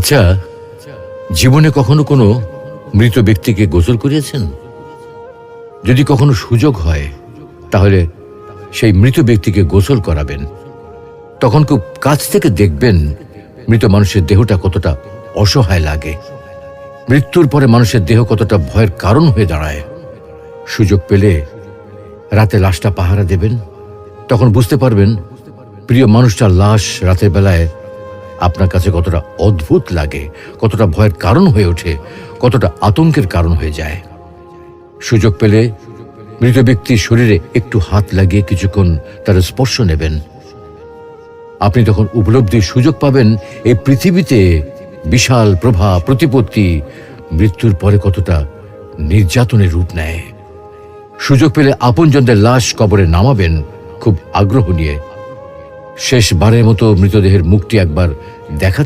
আচ্ছা, জীবনে কখনো কোনো মৃত ব্যক্তিকে গোসল করিয়েছেন? যদি কখনো সুযোগ হয় তাহলে সেই মৃত ব্যক্তিকে গোসল করাবেন। তখন খুব কাছ থেকে দেখবেন মৃত মানুষের দেহটা কতটা অসহায় লাগে, মৃত্যুর পরে মানুষের দেহ কতটা ভয়ের কারণ হয়ে দাঁড়ায়। সুযোগ পেলে রাতে লাশটা পাহারা দেবেন, তখন বুঝতে পারবেন প্রিয় মানুষটার লাশ রাতের বেলায় আপনার কাছে কতটা অদ্ভুত লাগে, কতটা ভয়ের কারণ হয়ে ওঠে, কতটা আতঙ্কের কারণ হয়ে যায়। সুযোগ পেলে মৃত ব্যক্তির শরীরে একটু হাত লাগিয়ে কিছুক্ষণ তার স্পর্শ নেবেন। আপনি তখন উপলব্ধির সুযোগ পাবেন এই পৃথিবীতে বিশাল প্রভা প্রতিপত্তি মৃত্যুর পরে কতটা নির্যাতনের রূপ নেয়। সুযোগ পেলে আপনজনদের লাশ কবরে নামাবেন খুব আগ্রহ নিয়ে। শেষবারের মতো মৃতদেহের মুখটি একবার দেখা